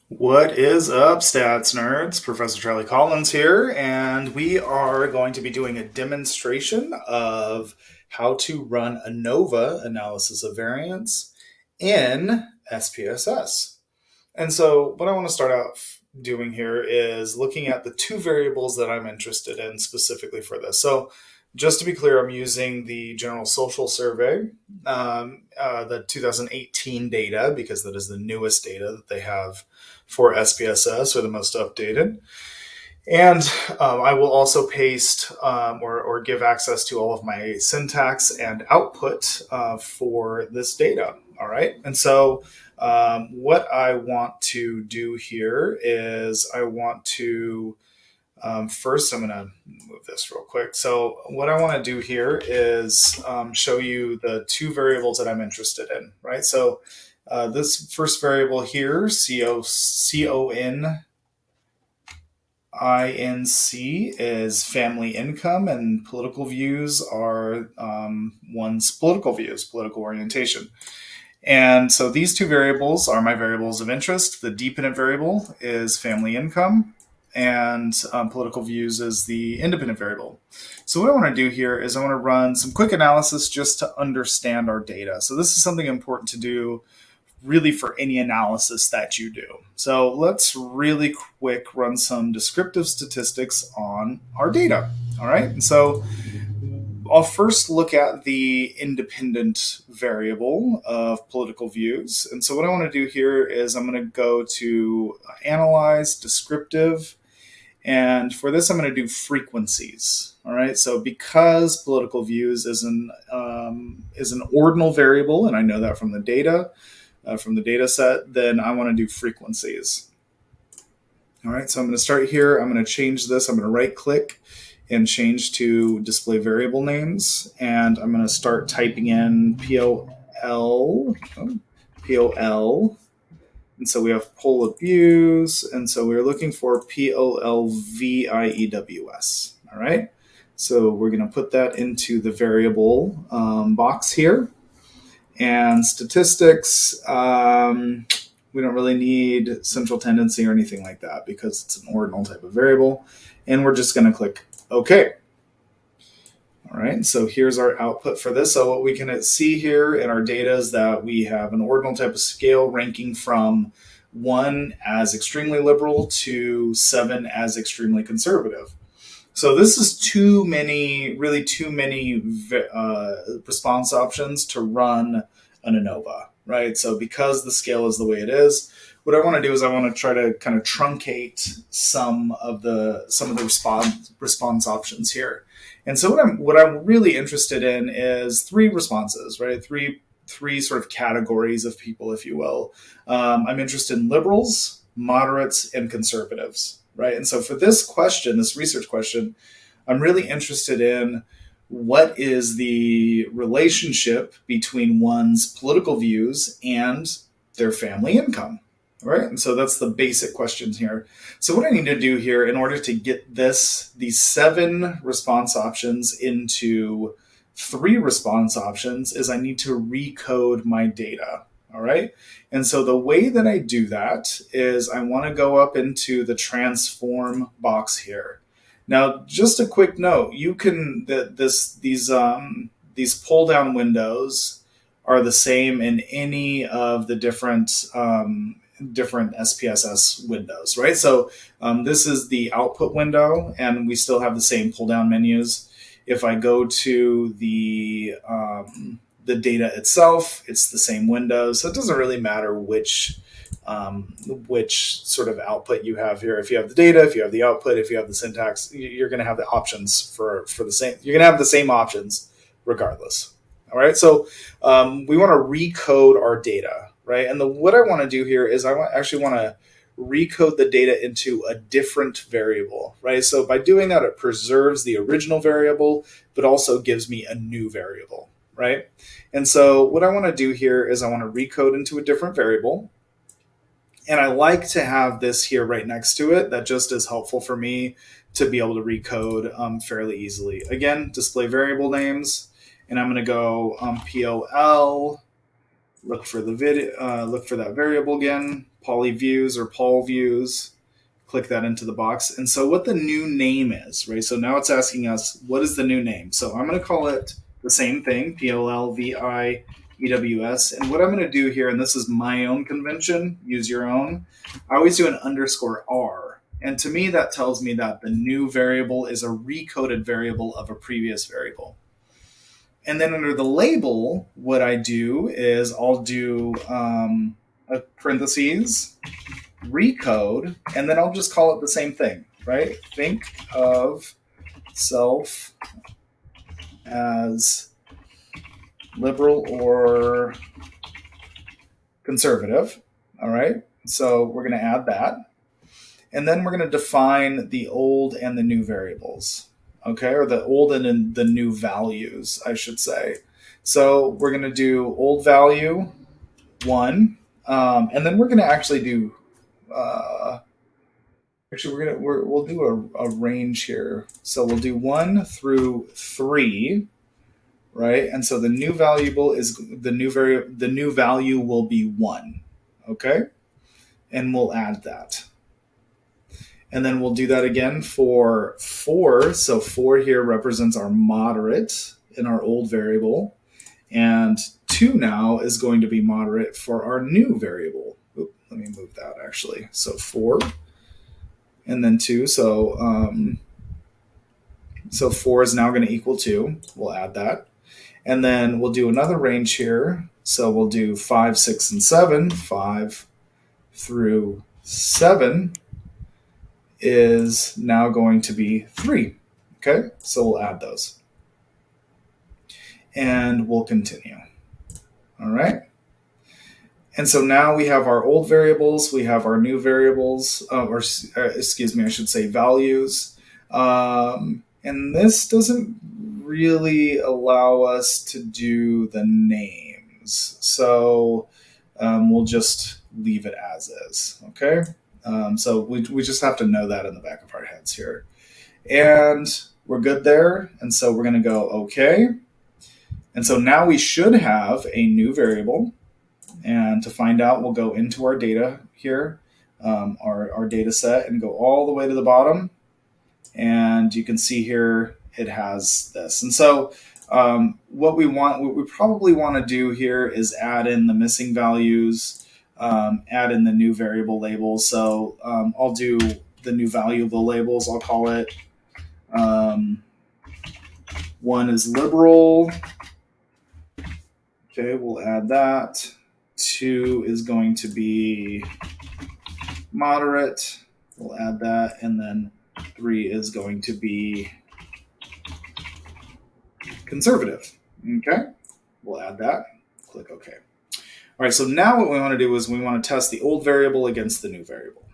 What is up, stats nerds? Professor Charlie Collins here, and we are going to be doing a demonstration of how to run ANOVA, analysis of variance, in SPSS. And so, what I want to start out doing here is looking at the two variables that I'm interested in specifically for this. So, just to be clear, I'm using the General Social Survey, the 2018 data, because that is the newest data that they have for SPSS, or the most updated. And I will also paste or give access to all of my syntax and output for this data. All right. And so what I want to do here is I want to first, I'm going to move this real quick. So what I want to do here is show you the two variables that I'm interested in, right? So this first variable here, CONINC, is family income, and political views are one's political views, political orientation. And so these two variables are my variables of interest. The dependent variable is family income, and political views is the independent variable. So what I want to do here is I want to run some quick analysis just to understand our data. So this is something important to do really for any analysis that you do. So let's really quick run some descriptive statistics on our data. All right. And so I'll first look at the independent variable of political views. And so what I want to do here is I'm going to go to analyze descriptive. And for this, I'm going to do frequencies. All right. So because political views is an ordinal variable, and I know that from the data, from the data set, then I want to do frequencies. All right, so I'm going to start here. I'm going to change this. I'm going to right click and change to display variable names. And I'm going to start typing in POL. And so we have poll of views. And so we're looking for POLVIEWS. All right, so we're going to put that into the variable box here. And statistics, we don't really need central tendency or anything like that because it's an ordinal type of variable. And we're just going to click OK. All right, so here's our output for this. So what we can see here in our data is that we have an ordinal type of scale ranking from 1 as extremely liberal to 7 as extremely conservative. So this is too many response options to run an ANOVA, right? So because the scale is the way it is, what I want to do is I want to try to kind of truncate some of the response options here. And so what I'm really interested in is three responses, right? Three sort of categories of people, if you will. I'm interested in liberals, moderates, and conservatives. Right. And so for this question, this research question, I'm really interested in what is the relationship between one's political views and their family income. Right. And so that's the basic questions here. So what I need to do here in order to get these 7 response options into 3 response options is I need to recode my data. All right. And so the way that I do that is I want to go up into the transform box here. Now, just a quick note, you can these pull down windows are the same in any of the different SPSS windows, right? So this is the output window, and we still have the same pull down menus. If I go to the data itself, it's the same window. So it doesn't really matter which sort of output you have here. If you have the data, if you have the output, if you have the syntax, you're going to have the options for the same. You're going to have the same options regardless. All right. So we want to recode our data, right? And what I want to do here is actually want to recode the data into a different variable, right? So by doing that, it preserves the original variable, but also gives me a new variable. Right? And so what I want to do here is I want to recode into a different variable. And I like to have this here right next to it. That just is helpful for me to be able to recode fairly easily. Again, display variable names. And I'm going to go POL look for the look for that variable again, polyviews or pol views, click that into the box. And so what the new name is, right? So now it's asking us, what is the new name? So I'm going to call it the same thing, PLLVIEWS. And what I'm going to do here, and this is my own convention, use your own, I always do an underscore R. And to me, that tells me that the new variable is a recoded variable of a previous variable. And then under the label, what I do is I'll do a parentheses, recode, and then I'll just call it the same thing, right? Think of self as liberal or conservative. All right. So we're going to add that. And then we're going to define the old and the new variables. Okay. Or the old and the new values, I should say. So we're going to do old value 1. And then we're going to actually do, we'll do a range here. So we'll do 1 through 3. Right, and so the new variable is the new value will be 1, okay, and we'll add that, and then we'll do that again for 4. So 4 here represents our moderate in our old variable, and 2 now is going to be moderate for our new variable. Oop, let me move that actually. So 4, and then 2. So 4 is now going to equal 2. We'll add that. And then we'll do another range here. So we'll do 5, 6, and 7. 5 through 7 is now going to be 3. Okay, so we'll add those. And we'll continue. All right. And so now we have our old variables. We have our new variables, excuse me, I should say values. And this doesn't really allow us to do the names. So we'll just leave it as is, okay? So we just have to know that in the back of our heads here. And we're good there. And so we're going to go okay. And so now we should have a new variable. And to find out, we'll go into our data here, our data set, and go all the way to the bottom. And you can see here it has this. And so what we probably want to do here is add in the missing values, add in the new variable labels. So I'll do the new valuable labels. I'll call it 1 is liberal. Okay, we'll add that. 2 is going to be moderate. We'll add that. And then 3 is going to be conservative. Okay, we'll add that. Click OK. All right, so now what we want to do is we want to test the old variable against the new variable.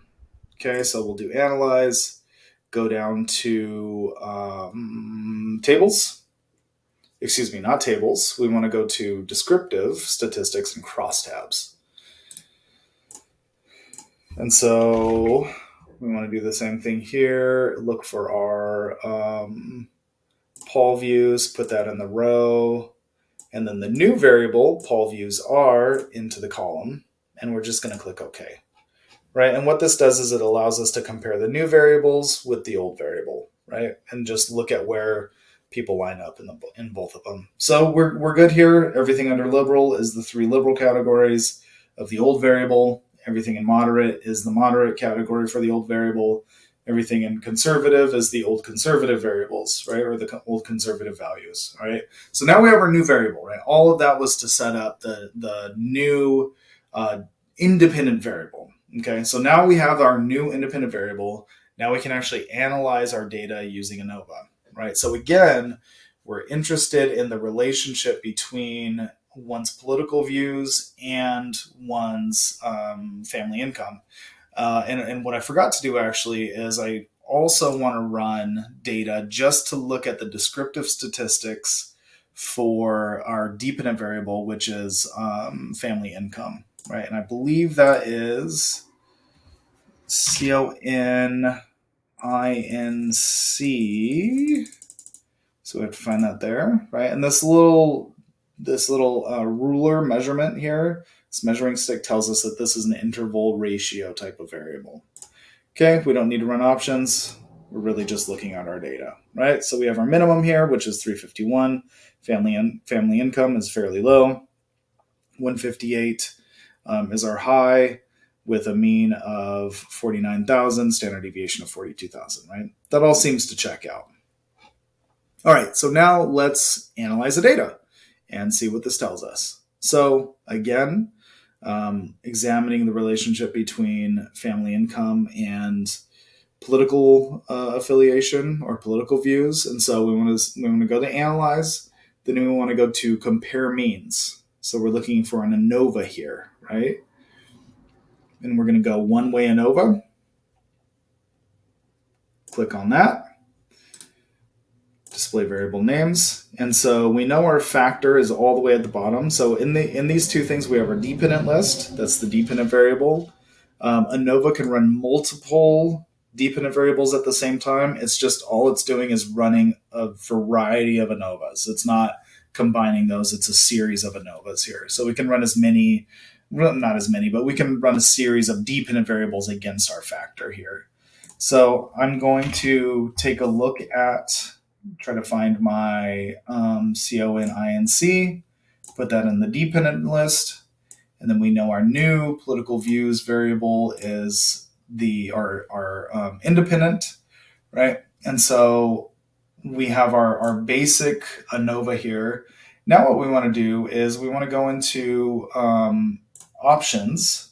Okay, so we'll do analyze, go down to tables. Excuse me, not tables. We want to go to descriptive statistics and crosstabs. And so we want to do the same thing here. Look for our pol views, put that in the row, and then the new variable, pol views are, into the column, and we're just going to click OK. Right, and what this does is it allows us to compare the new variables with the old variable, right, and just look at where people line up in both of them. So we're good here. Everything under liberal is the 3 liberal categories of the old variable. Everything in moderate is the moderate category for the old variable. Everything in conservative is the old conservative variables, right, or the old conservative values, right? So now we have our new variable, right? All of that was to set up the new independent variable, okay? So now we have our new independent variable. Now we can actually analyze our data using ANOVA, right? So again, we're interested in the relationship between one's political views and one's family income. And what I forgot to do actually is I also want to run data just to look at the descriptive statistics for our dependent variable, which is family income, right? And I believe that is CONINC. So we have to find that there, right? And this little this little ruler measurement here, this measuring stick tells us that this is an interval ratio type of variable. Okay, we don't need to run options. We're really just looking at our data, right? So we have our minimum here, which is 351. Family income is fairly low. 158 is our high, with a mean of 49,000, standard deviation of 42,000, right? That all seems to check out. All right, so now let's analyze the data and see what this tells us. So again, examining the relationship between family income and political affiliation or political views. And so we want to go to analyze, then we want to go to compare means. So we're looking for an ANOVA here, right? And we're going to go one-way ANOVA. Click on that. Display variable names. And so we know our factor is all the way at the bottom. So in these two things, we have our dependent list. That's the dependent variable. ANOVA can run multiple dependent variables at the same time. It's just all it's doing is running a variety of ANOVAs. It's not combining those. It's a series of ANOVAs here. So we can run as many, well, not as many, but we can run a series of dependent variables against our factor here. So I'm going to take a look at, try to find my CONINC, put that in the dependent list. And then we know our new political views variable is our independent, right? And so we have our basic ANOVA here. Now what we want to do is we want to go into options.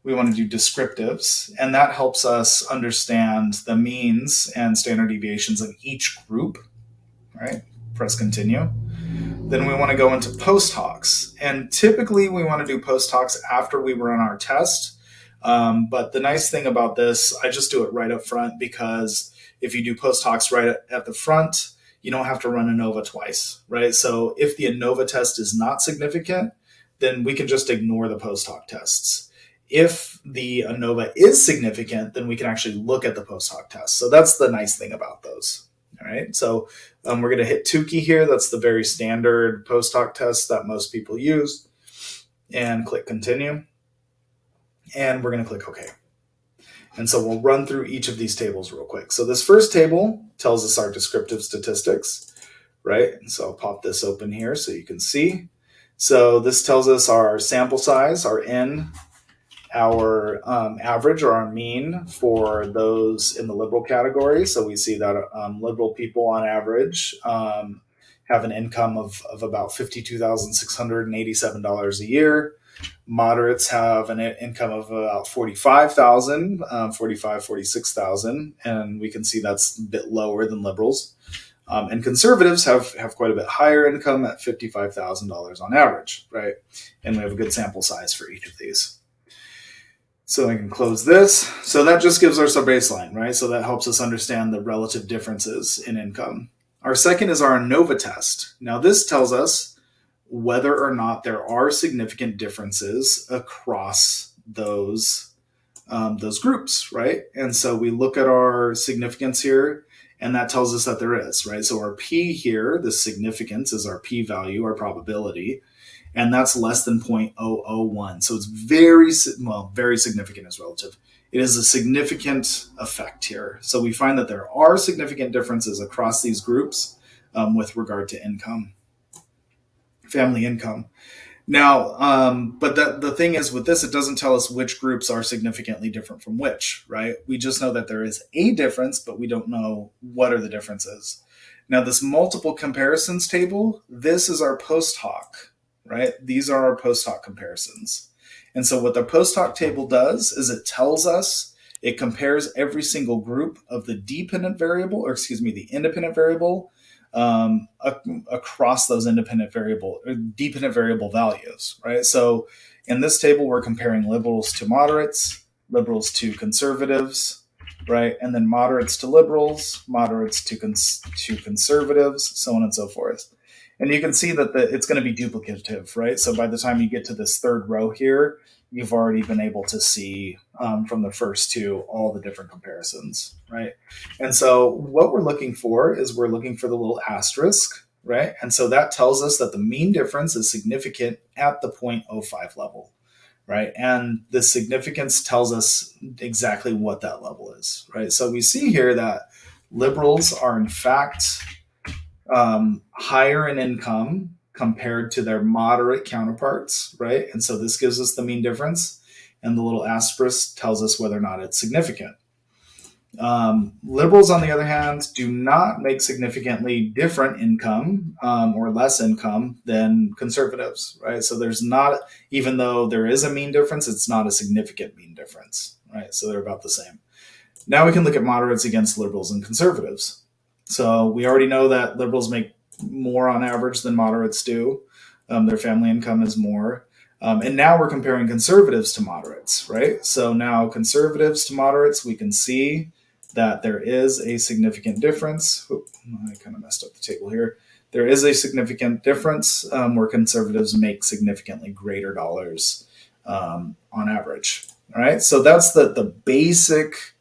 We want to do descriptives, and that helps us understand the means and standard deviations of each group, right? Press continue. Then we want to go into post hocs, and typically we want to do post hocs after we run our test. But the nice thing about this, I just do it right up front, because if you do post hocs right at the front, you don't have to run ANOVA twice, right? So if the ANOVA test is not significant, then we can just ignore the post hoc tests. If the ANOVA is significant, then we can actually look at the post hoc test. So that's the nice thing about those. All right, so we're going to hit Tukey here. That's the very standard post hoc test that most people use. And click continue. And we're going to click OK. And so we'll run through each of these tables real quick. So this first table tells us our descriptive statistics, right? And so I'll pop this open here so you can see. So this tells us our sample size, our N, our average or our mean for those in the liberal category. So we see that liberal people on average have an income of about $52,687 a year. Moderates have an income of about $45,000, $46,000, and we can see that's a bit lower than liberals. And conservatives have quite a bit higher income at $55,000 on average, right? And we have a good sample size for each of these. So I can close this. So that just gives us our baseline, right? So that helps us understand the relative differences in income. Our second is our ANOVA test. Now this tells us whether or not there are significant differences across those groups, right? And so we look at our significance here, and that tells us that there is, right? So our P here, the significance is our P value, our probability, and that's less than 0.001. So it's very significant is relative. It is a significant effect here. So we find that there are significant differences across these groups with regard to income, family income. Now, but the thing is with this, it doesn't tell us which groups are significantly different from which, right? We just know that there is a difference, but we don't know what are the differences. Now, this multiple comparisons table, this is our post hoc, right? These are our post hoc comparisons. And so what the post hoc table does is it tells us, it compares every single group of the independent variable across those dependent variable values, right? So in this table, we're comparing liberals to moderates, liberals to conservatives, right? And then moderates to liberals, moderates to conservatives, so on and so forth. And you can see that it's going to be duplicative, right? So by the time you get to this third row here, you've already been able to see from the first two all the different comparisons, right? And so what we're looking for is we're looking for the little asterisk, right? And so that tells us that the mean difference is significant at the 0.05 level, right? And the significance tells us exactly what that level is, right? So we see here that liberals are in fact higher in income compared to their moderate counterparts, right? And so this gives us the mean difference, and the little asterisk tells us whether or not it's significant. Liberals, on the other hand, do not make significantly different income or less income than conservatives, right? So there's not, even though there is a mean difference, it's not a significant mean difference, right? So they're about the same. Now we can look at moderates against liberals and conservatives. So we already know that liberals make more on average than moderates do. Their family income is more. And now we're comparing conservatives to moderates, right? So now conservatives to moderates, we can see that there is a significant difference. I kind of messed up the table here. There is a significant difference where conservatives make significantly greater dollars on average. All right, so that's the basic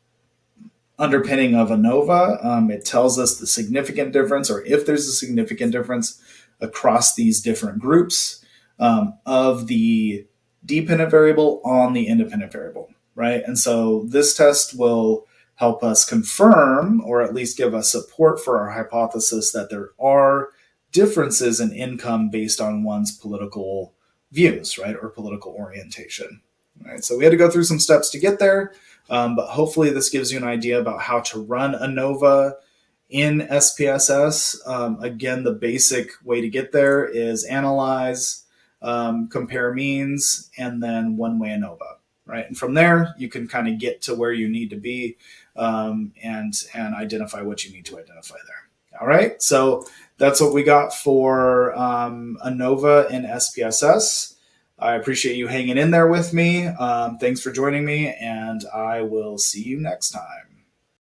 underpinning of ANOVA. It tells us the significant difference, or if there's a significant difference across these different groups of the dependent variable on the independent variable, right? And so this test will help us confirm, or at least give us support for our hypothesis that there are differences in income based on one's political views, right, or political orientation. Right? So we had to go through some steps to get there, but hopefully this gives you an idea about how to run ANOVA in SPSS. Again, the basic way to get there is analyze, compare means, and then one-way ANOVA. Right, and from there you can kind of get to where you need to be and identify what you need to identify there. All right, so that's what we got for ANOVA in SPSS. I appreciate you hanging in there with me. Thanks for joining me, and I will see you next time.